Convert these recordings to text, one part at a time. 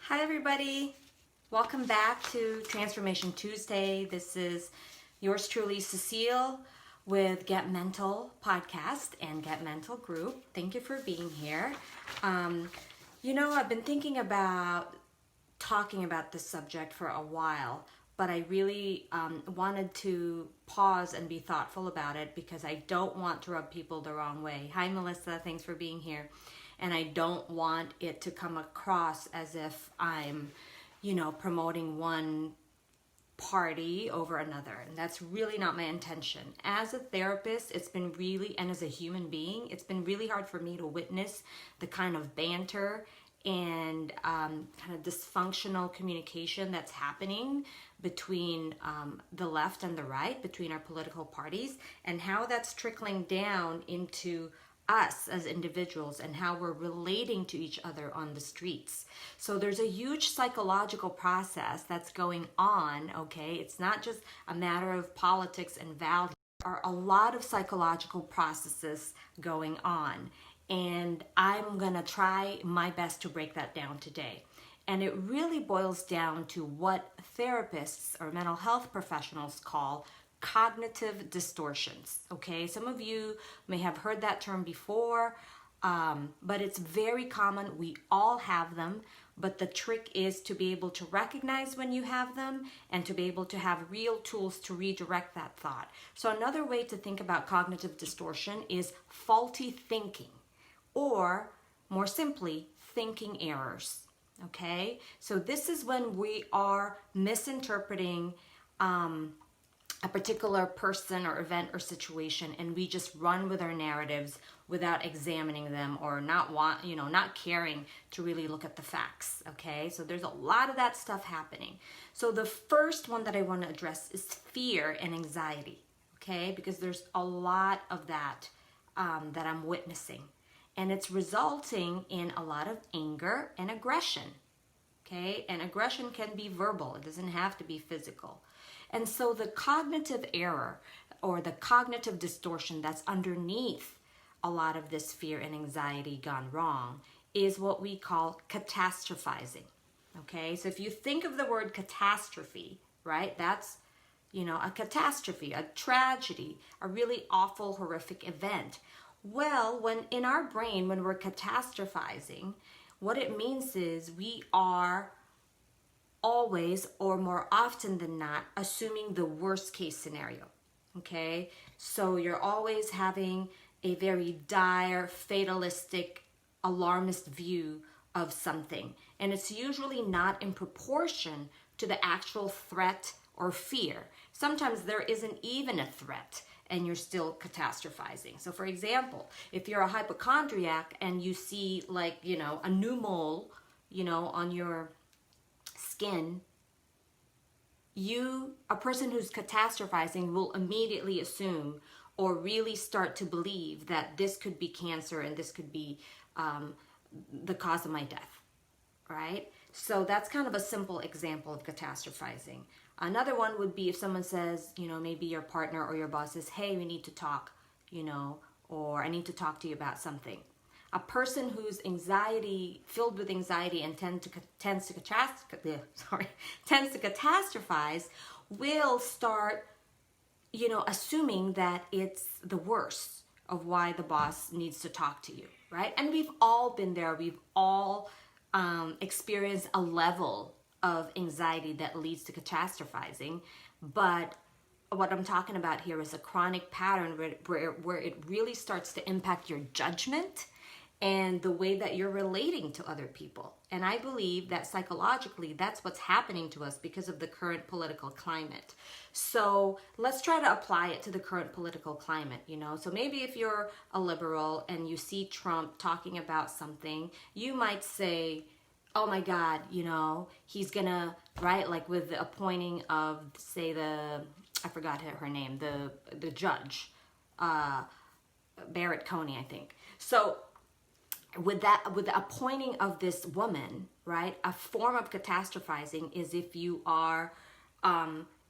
Hi everybody, welcome back to Transformation Tuesday. This is yours truly, Cecille, with Get Mental Podcast and Get Mental Group. Thank you for being here. I've been thinking about talking about this subject for a while, but I really wanted to pause and be thoughtful about it because I don't want to rub people the wrong way. Hi Melissa, thanks for being here. And I don't want it to come across as if I'm, promoting one party over another. And that's really not my intention. As a therapist, it's been really, and as a human being, it's been really hard for me to witness the kind of banter and kind of dysfunctional communication that's happening between the left and the right, between our political parties, and how that's trickling down into us as individuals and how we're relating to each other on the streets. So there's a huge psychological process that's going on, okay? It's not just a matter of politics and values. There are a lot of psychological processes going on, and I'm gonna try my best to break that down today. And it really boils down to what therapists or mental health professionals call cognitive distortions, okay? Some of you may have heard that term before, but it's very common. We all have them, but the trick is to be able to recognize when you have them and to be able to have real tools to redirect that thought. So another way to think about cognitive distortion is faulty thinking, or more simply, thinking errors, okay? So this is when we are misinterpreting a particular person or event or situation, and we just run with our narratives without examining them or not caring to really look at the facts, okay? So there's a lot of that stuff happening. So the first one that I want to address is fear and anxiety, okay? Because there's a lot of that that I'm witnessing, and it's resulting in a lot of anger and aggression, okay? And aggression can be verbal. It doesn't have to be physical. And so the cognitive error or the cognitive distortion that's underneath a lot of this fear and anxiety gone wrong is what we call catastrophizing, okay? So if you think of the word catastrophe, right, that's, a catastrophe, a tragedy, a really awful, horrific event. Well, when in our brain, when we're catastrophizing, what it means is we are always, or more often than not, assuming the worst case scenario, okay? So you're always having a very dire, fatalistic, alarmist view of something. And it's usually not in proportion to the actual threat or fear. Sometimes there isn't even a threat and you're still catastrophizing. So for example, if you're a hypochondriac and you see a new mole, on your skin, a person who's catastrophizing will immediately assume or really start to believe that this could be cancer and this could be the cause of my death, right? So that's kind of a simple example of catastrophizing. Another one would be if someone says, maybe your partner or your boss says, hey, we need to talk, or I need to talk to you about something. A person who's filled with anxiety and tends to catastrophize will start, assuming that it's the worst of why the boss needs to talk to you, right? And we've all been there. We've all experienced a level of anxiety that leads to catastrophizing. But what I'm talking about here is a chronic pattern where it really starts to impact your judgment and the way that you're relating to other people. And I believe that psychologically, that's what's happening to us because of the current political climate. So let's try to apply it to the current political climate, So maybe if you're a liberal and you see Trump talking about something, you might say, oh my God, he's gonna, right? Like with the appointing of, say, I forgot her name, the judge, Barrett Coney, I think. So with the appointing of this woman, right, a form of catastrophizing is if you are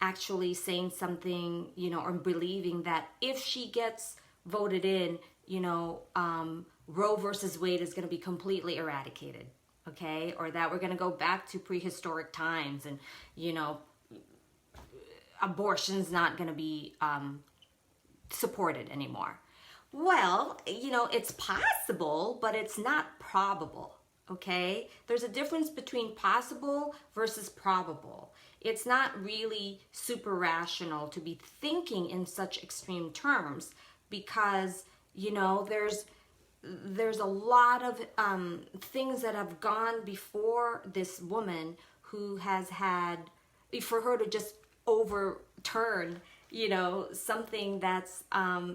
actually saying something, or believing that if she gets voted in, Roe versus Wade is going to be completely eradicated, okay? Or that we're going to go back to prehistoric times and, you know, abortion's not going to be supported anymore. Well, you know, it's possible, but it's not probable, okay? There's a difference between possible versus probable. It's not really super rational to be thinking in such extreme terms because, you know, there's a lot of things that have gone before this woman who has had, for her to just overturn, you know, something that's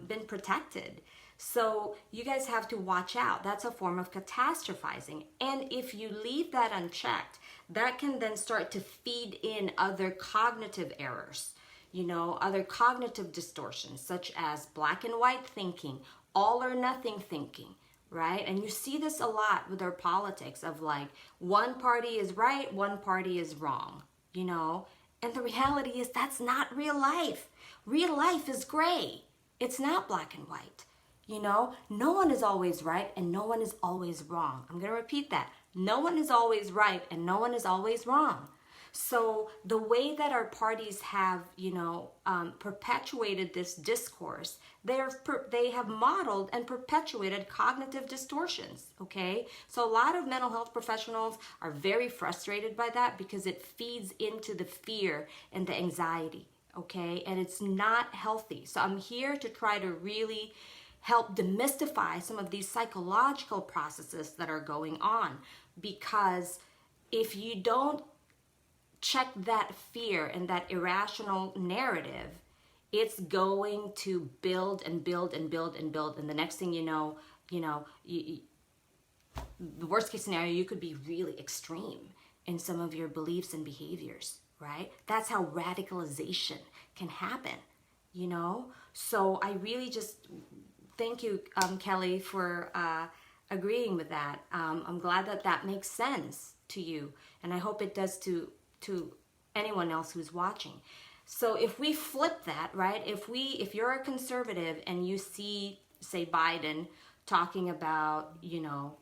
been protected. So you guys have to watch out. That's a form of catastrophizing. And if you leave that unchecked, that can then start to feed in other cognitive errors, you know, other cognitive distortions, such as black and white thinking, all or nothing thinking, right? And you see this a lot with our politics of like, one party is right, one party is wrong, you know? And the reality is that's not real life. Real life is gray. It's not black and white. You know, no one is always right and no one is always wrong. I'm going to repeat that. No one is always right and no one is always wrong. So the way that our parties have, you know, perpetuated this discourse, they have modeled and perpetuated cognitive distortions, okay? So a lot of mental health professionals are very frustrated by that because it feeds into the fear and the anxiety, okay? And it's not healthy. So I'm here to try to really help demystify some of these psychological processes that are going on, because if you don't check that fear and that irrational narrative, it's going to build and build and build and build, and the next thing you know, the worst case scenario, you could be really extreme in some of your beliefs and behaviors, right? That's how radicalization can happen, you know? So I really just thank you, Kelly, for agreeing with that. I'm glad that that makes sense to you, and I hope it does to anyone else who's watching. So if we flip that, right? If you're a conservative and you see, say, Biden talking about, you know,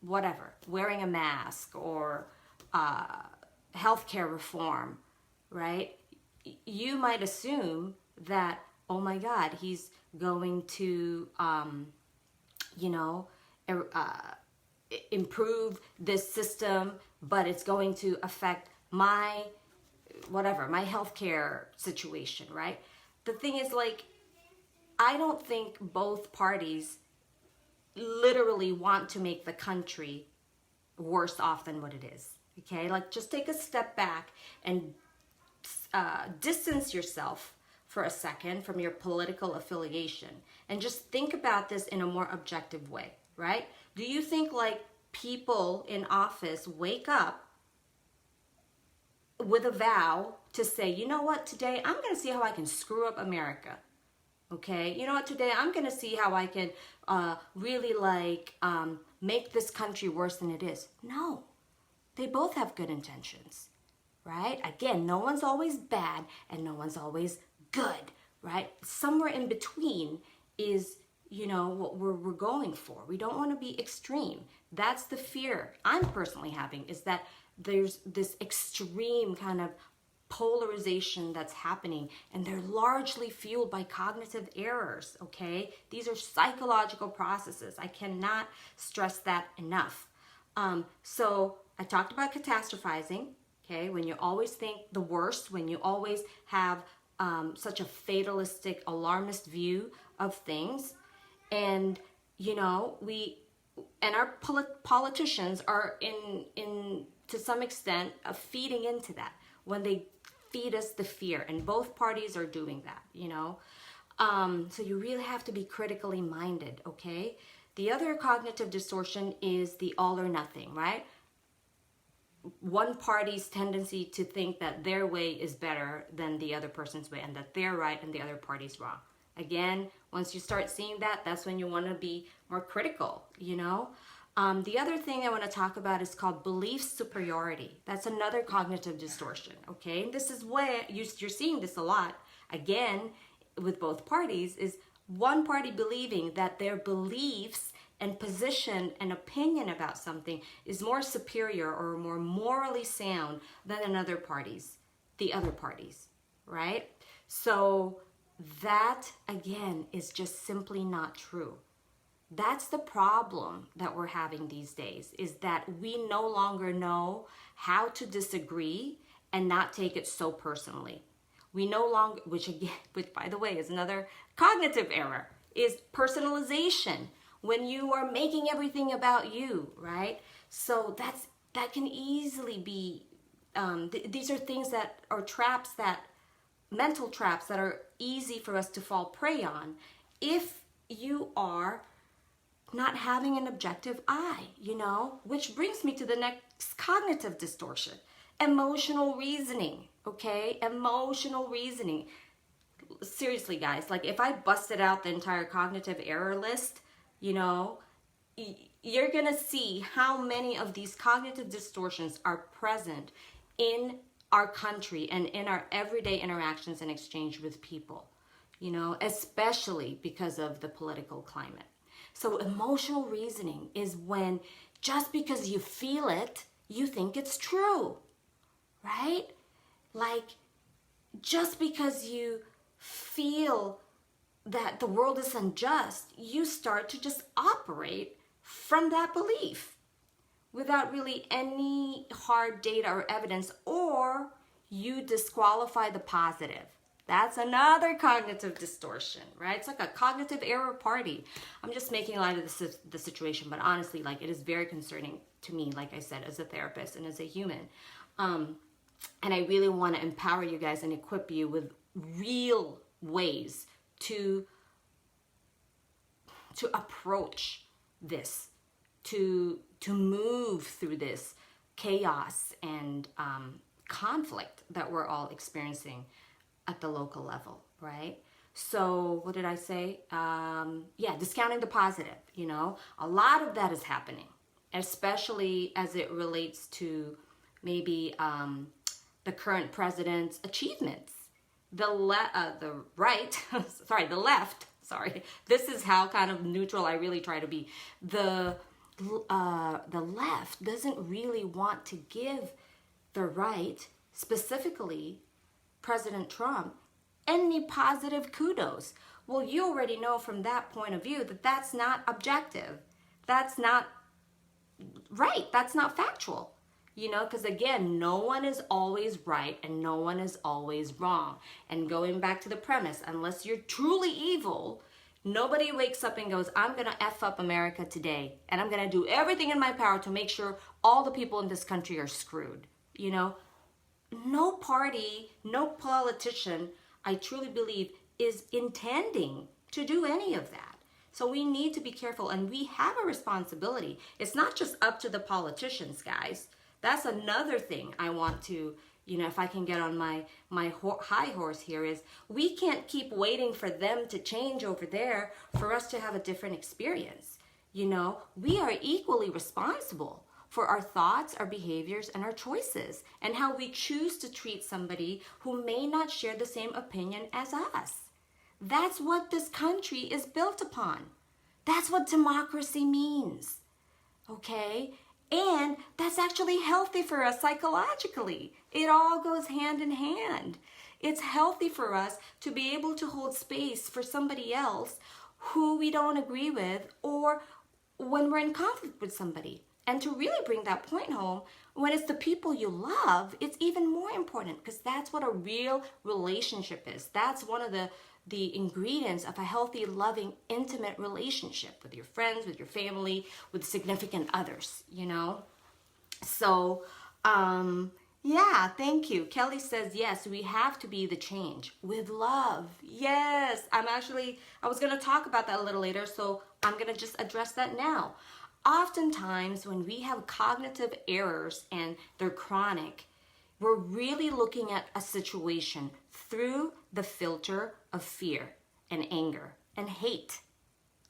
whatever, wearing a mask or healthcare reform, right? You might assume that, oh my God, he's going to, you know, improve this system, but it's going to affect my healthcare situation, right? The thing is, like, I don't think both parties literally want to make the country worse off than what it is, okay? Like, just take a step back and distance yourself for a second from your political affiliation and just think about this in a more objective way, right? Do you think, like, people in office wake up with a vow to say, you know what, today I'm going to see how I can screw up America, okay? You know what, today I'm going to see how I can really, like, make this country worse than it is? No, they both have good intentions, right? Again, no one's always bad and no one's always good, right? Somewhere in between is, you know, what we're going for. We don't want to be extreme. That's the fear I'm personally having, is that there's this extreme kind of polarization that's happening, and they're largely fueled by cognitive errors, okay? These are psychological processes. I cannot stress that enough. So I talked about catastrophizing, okay? When you always think the worst, when you always have such a fatalistic, alarmist view of things. And, you know, our politicians are in to some extent feeding into that when they feed us the fear, and both parties are doing that, you know. So you really have to be critically minded, okay? The other cognitive distortion is the all or nothing, right? One party's tendency to think that their way is better than the other person's way, and that they're right and the other party's wrong. Again, once you start seeing that, that's when you want to be more critical, you know? The other thing I want to talk about is called belief superiority. That's another cognitive distortion, okay? This is where you're seeing this a lot, again, with both parties, is one party believing that their beliefs and position and opinion about something is more superior or more morally sound than the other parties, right? So that, again, is just simply not true. That's the problem that we're having these days, is that we no longer know how to disagree and not take it so personally. We no longer, which by the way is another cognitive error, is personalization, when you are making everything about you, right? So that can easily be, these are things that are traps, that mental traps that are easy for us to fall prey on if you are not having an objective eye, which brings me to the next cognitive distortion, emotional reasoning, okay? Emotional reasoning. Seriously, guys, like if I busted out the entire cognitive error list, you're gonna see how many of these cognitive distortions are present in our country and in our everyday interactions and exchange with people, especially because of the political climate. So emotional reasoning is when just because you feel it, you think it's true, right? Like just because you feel that the world is unjust, you start to just operate from that belief without really any hard data or evidence, or you disqualify the positive. That's another cognitive distortion, right? It's like a cognitive error party. I'm just making light of the situation, but honestly, like, it is very concerning to me, like I said, as a therapist and as a human. And I really want to empower you guys and equip you with real ways to approach this, to move through this chaos and conflict that we're all experiencing at the local level, right? So what did I say? Discounting the positive, a lot of that is happening, especially as it relates to maybe the current president's achievements. The left, this is how kind of neutral I really try to be. The left doesn't really want to give the right, specifically President Trump, any positive kudos. Well, you already know from that point of view that that's not objective. That's not right. That's not factual. Because again, no one is always right and no one is always wrong. And going back to the premise, unless you're truly evil, nobody wakes up and goes, I'm going to F up America today. And I'm going to do everything in my power to make sure all the people in this country are screwed. No party, no politician, I truly believe, is intending to do any of that. So we need to be careful, and we have a responsibility. It's not just up to the politicians, guys. That's another thing I want to, if I can get on my high horse here, is we can't keep waiting for them to change over there for us to have a different experience. We are equally responsible for our thoughts, our behaviors, and our choices, and how we choose to treat somebody who may not share the same opinion as us. That's what this country is built upon. That's what democracy means, okay? And that's actually healthy for us psychologically. It all goes hand in hand. It's healthy for us to be able to hold space for somebody else who we don't agree with, or when we're in conflict with somebody. And to really bring that point home, when it's the people you love, it's even more important, because that's what a real relationship is. That's one of the ingredients of a healthy, loving, intimate relationship with your friends, with your family, with significant others, So, thank you. Kelly says, yes, we have to be the change with love. Yes, I was going to talk about that a little later, so I'm going to just address that now. Oftentimes, when we have cognitive errors and they're chronic, we're really looking at a situation through the filter of fear and anger and hate,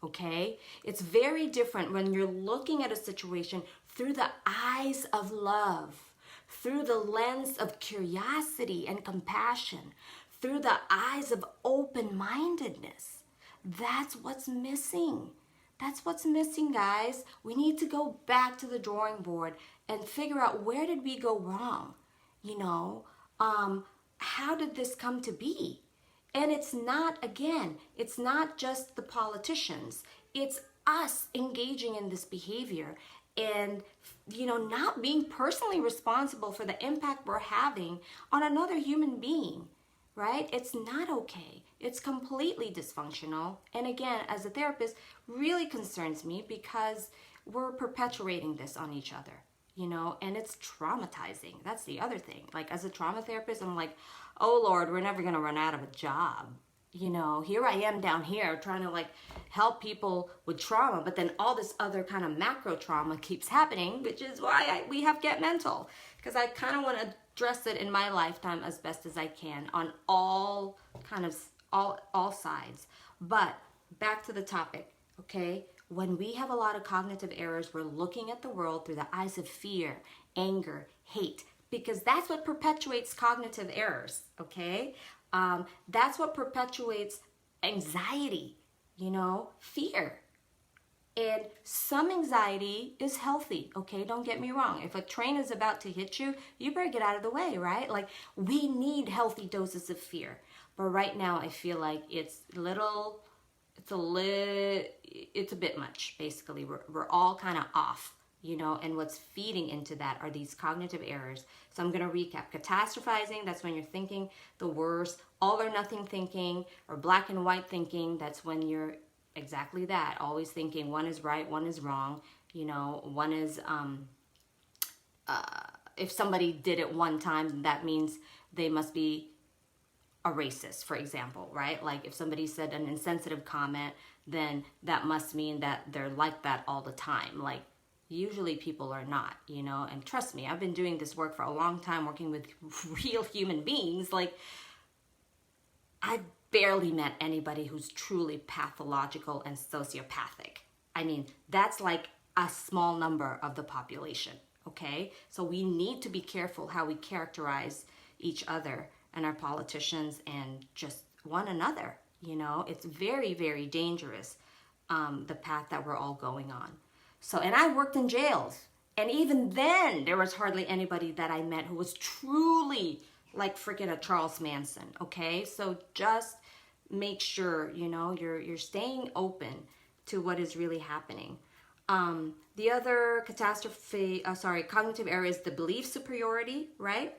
okay? It's very different when you're looking at a situation through the eyes of love, through the lens of curiosity and compassion, through the eyes of open-mindedness. That's what's missing. That's what's missing, guys. We need to go back to the drawing board and figure out, where did we go wrong? You know, how did this come to be? And it's not, again, it's not just the politicians. It's us engaging in this behavior and, you know, not being personally responsible for the impact we're having on another human being, right? It's not okay. It's completely dysfunctional. And again, as a therapist, really concerns me because we're perpetuating this on each other, you know, and it's traumatizing. That's the other thing. Like, as a trauma therapist, I'm like, oh Lord, we're never going to run out of a job. You know, here I am down here trying to like help people with trauma, but then all this other kind of macro trauma keeps happening, which is why we have Get Mental, because I kind of want to address it in my lifetime as best as I can on all sides. But back to the topic, okay? When we have a lot of cognitive errors, we're looking at the world through the eyes of fear, anger, hate, because that's what perpetuates cognitive errors, okay? That's what perpetuates anxiety, you know, fear. And some anxiety is healthy, okay? Don't get me wrong. If a train is about to hit you, you better get out of the way, right? Like, we need healthy doses of fear. But right now, I feel like it's a bit much, basically. We're all kind of off, you know, and what's feeding into that are these cognitive errors. So I'm going to recap. Catastrophizing, that's when you're thinking the worst. All or nothing thinking, or black and white thinking, that's when you're exactly that, always thinking one is right, one is wrong. You know, one is, if somebody did it one time, that means they must be a racist, for example, right? Like, if somebody said an insensitive comment, then that must mean that they're like that all the time. Like, usually people are not, you know, and trust me, I've been doing this work for a long time, working with real human beings. Like, I've barely met anybody who's truly pathological and sociopathic. I mean, that's like a small number of the population, okay? So we need to be careful how we characterize each other and our politicians and just one another, you know? It's very, very dangerous, the path that we're all going on. So, and I worked in jails, and even then there was hardly anybody that I met who was truly like freaking a Charles Manson, okay? So just make sure, you know, you're staying open to what is really happening. The other cognitive error is the belief superiority, right?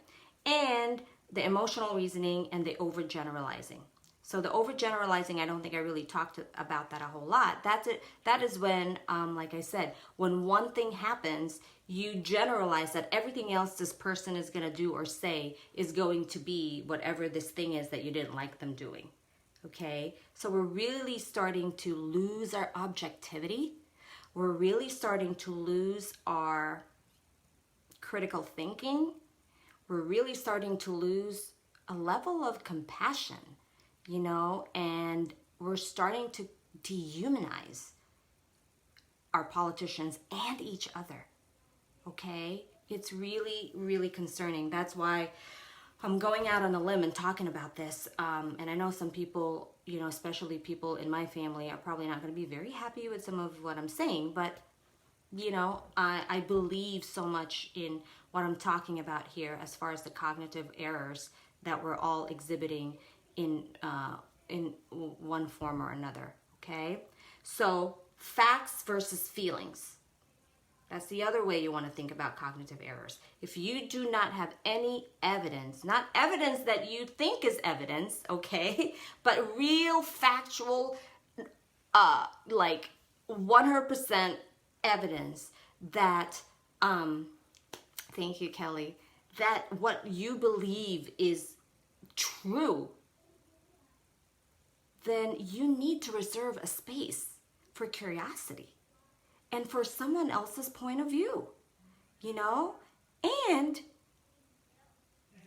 And the emotional reasoning and the overgeneralizing. So the overgeneralizing, I don't think I really talked about that a whole lot. That's it. That is when, like I said, when one thing happens, you generalize that everything else this person is going to do or say is going to be whatever this thing is that you didn't like them doing. Okay? So we're really starting to lose our objectivity. We're really starting to lose our critical thinking. We're really starting to lose a level of compassion, you know, and we're starting to dehumanize our politicians and each other, okay? It's really, really concerning. That's why I'm going out on a limb and talking about this. And I know some people, you know, especially people in my family, are probably not going to be very happy with some of what I'm saying, but you know, I believe so much in what I'm talking about here as far as the cognitive errors that we're all exhibiting in one form or another, okay? So facts versus feelings. That's the other way you want to think about cognitive errors. If you do not have any evidence, not evidence that you think is evidence, okay, but real factual, like 100% evidence that, thank you, Kelly, that what you believe is true, then you need to reserve a space for curiosity and for someone else's point of view, you know? And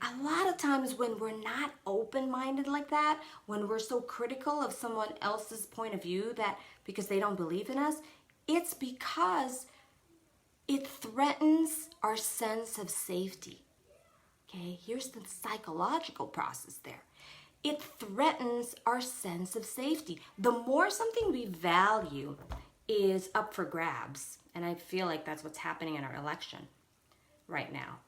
a lot of times when we're not open-minded like that, when we're so critical of someone else's point of view that because they don't believe in us, it's because it threatens our sense of safety. Okay, here's the psychological process there. It threatens our sense of safety. The more something we value is up for grabs. And I feel like that's what's happening in our election right now.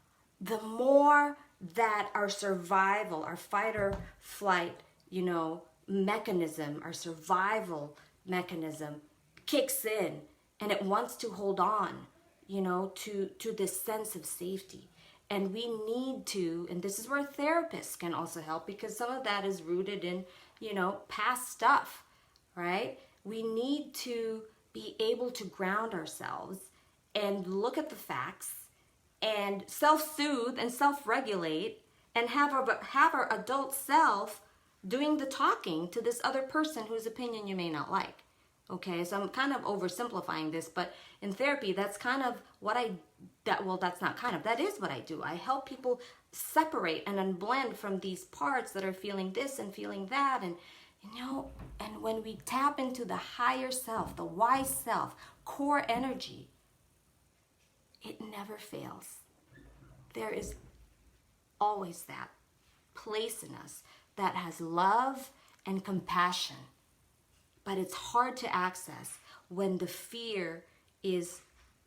The more that our survival, our fight or flight, mechanism, our survival mechanism kicks in, and it wants to hold on, to this sense of safety. And we need to, and this is where therapists can also help, because some of that is rooted in, past stuff, right? We need to be able to ground ourselves and look at the facts and self-soothe and self-regulate and have our adult self doing the talking to this other person whose opinion you may not like. Okay, so I'm kind of oversimplifying this, but in therapy, that's kind of what that is what I do. I help people separate and unblend from these parts that are feeling this and feeling that. And, and when we tap into the higher self, the wise self, core energy, it never fails. There is always that place in us that has love and compassion. But it's hard to access when the fear is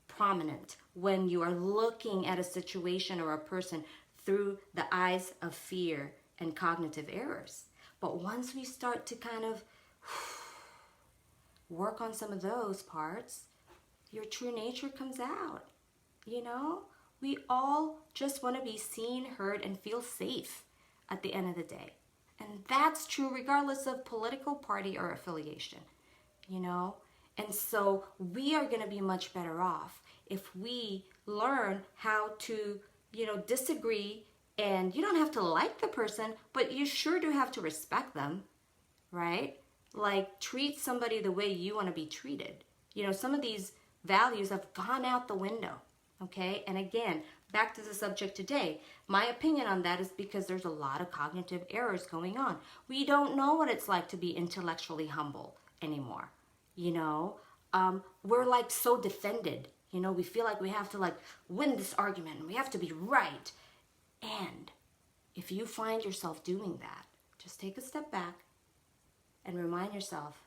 prominent, when you are looking at a situation or a person through the eyes of fear and cognitive errors. But once we start to kind of work on some of those parts, your true nature comes out. We all just want to be seen, heard, and feel safe at the end of the day. And that's true regardless of political party or affiliation, And so we are going to be much better off if we learn how to, disagree. And you don't have to like the person, but you sure do have to respect them, right? Like, treat somebody the way you want to be treated. Some of these values have gone out the window, okay? And again, back to the subject today, my opinion on that is because there's a lot of cognitive errors going on. We don't know what it's like to be intellectually humble anymore. We're like so defended. We feel like we have to win this argument and we have to be right. And if you find yourself doing that, just take a step back and remind yourself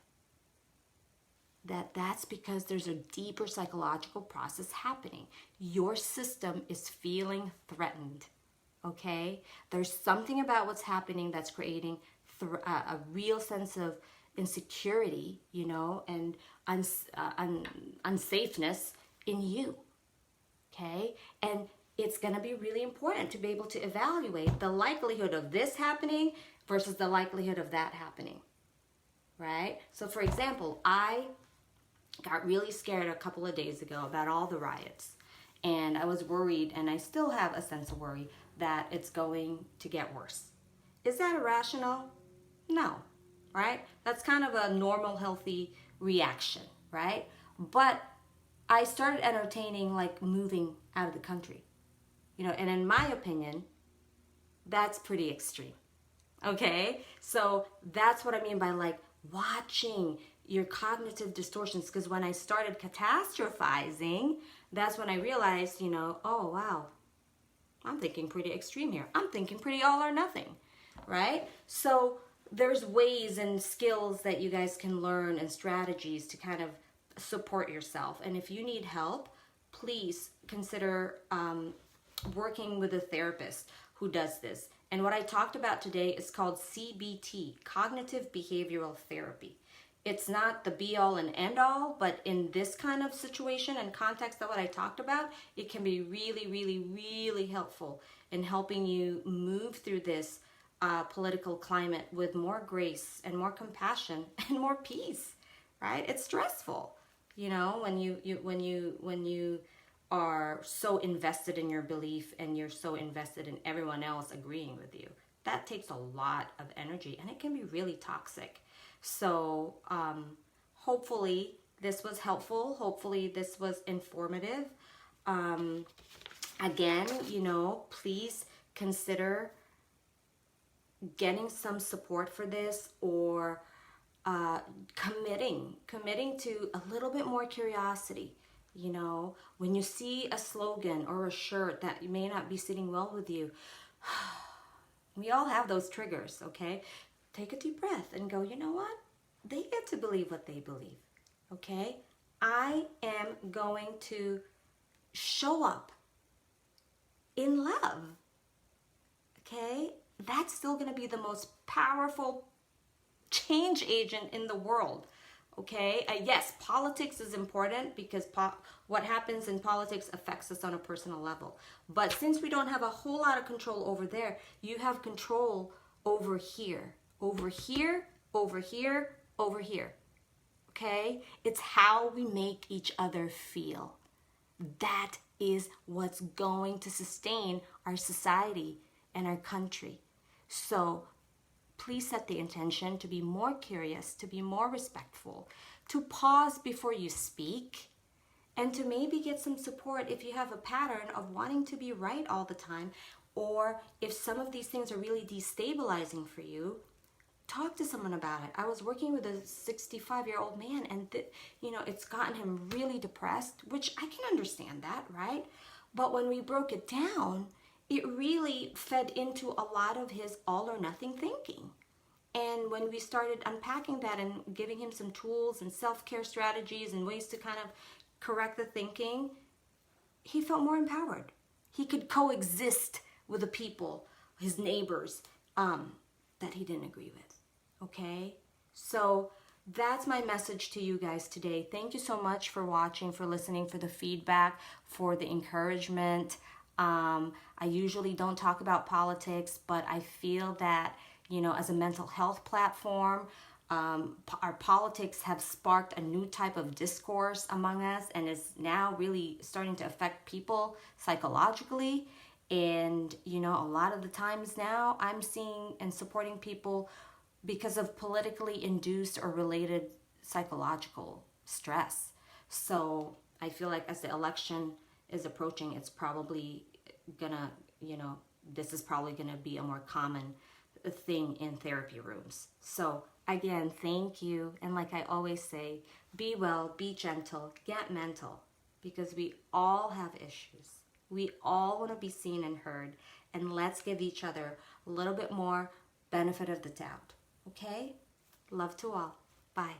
that that's because there's a deeper psychological process happening. Your system is feeling threatened, okay? There's something about what's happening that's creating a real sense of insecurity, and unsafeness in you, okay? And it's going to be really important to be able to evaluate the likelihood of this happening versus the likelihood of that happening, right? So for example, I got really scared a couple of days ago about all the riots, and I was worried, and I still have a sense of worry that it's going to get worse. Is that irrational? No, right? That's kind of a normal, healthy reaction, right? But I started entertaining moving out of the country, and in my opinion, that's pretty extreme, okay? So that's what I mean by watching your cognitive distortions, because when I started catastrophizing, that's when I realized, oh wow, I'm thinking pretty extreme here. I'm thinking pretty all or nothing, right? So there's ways and skills that you guys can learn and strategies to kind of support yourself. And if you need help, please consider working with a therapist who does this. And what I talked about today is called CBT, Cognitive Behavioral Therapy. It's not the be-all and end-all, but in this kind of situation and context of what I talked about, it can be really, really, really helpful in helping you move through this political climate with more grace and more compassion and more peace, right? It's stressful, when you are so invested in your belief and you're so invested in everyone else agreeing with you. That takes a lot of energy, and it can be really toxic. So hopefully this was helpful. Hopefully this was informative. Again, please consider getting some support for this, or committing to a little bit more curiosity. When you see a slogan or a shirt that may not be sitting well with you, we all have those triggers, okay? Take a deep breath and go, you know what? They get to believe what they believe, okay? I am going to show up in love. Okay? That's still going to be the most powerful change agent in the world. Okay? Yes, politics is important because what happens in politics affects us on a personal level. But since we don't have a whole lot of control over there, you have control over here, over here, over here, over here. Okay? It's how we make each other feel. That is what's going to sustain our society and our country. So please set the intention to be more curious, to be more respectful, to pause before you speak, and to maybe get some support if you have a pattern of wanting to be right all the time, or if some of these things are really destabilizing for you. Talk to someone about it. I was working with a 65-year-old man, and it's gotten him really depressed, which I can understand that, right? But when we broke it down, it really fed into a lot of his all or nothing thinking. And when we started unpacking that and giving him some tools and self-care strategies and ways to kind of correct the thinking, he felt more empowered. He could coexist with the people, his neighbors, that he didn't agree with. Okay? So that's my message to you guys today. Thank you so much for watching, for listening, for the feedback, for the encouragement. I usually don't talk about politics, but I feel that, as a mental health platform, our politics have sparked a new type of discourse among us and is now really starting to affect people psychologically. And, a lot of the times now I'm seeing and supporting people because of politically induced or related psychological stress. So I feel like as the election is approaching, it's probably gonna, this is probably gonna be a more common thing in therapy rooms. So again, thank you. And like I always say, be well, be gentle, get mental, because we all have issues. We all want to be seen and heard, and let's give each other a little bit more benefit of the doubt. Okay? Love to all. Bye.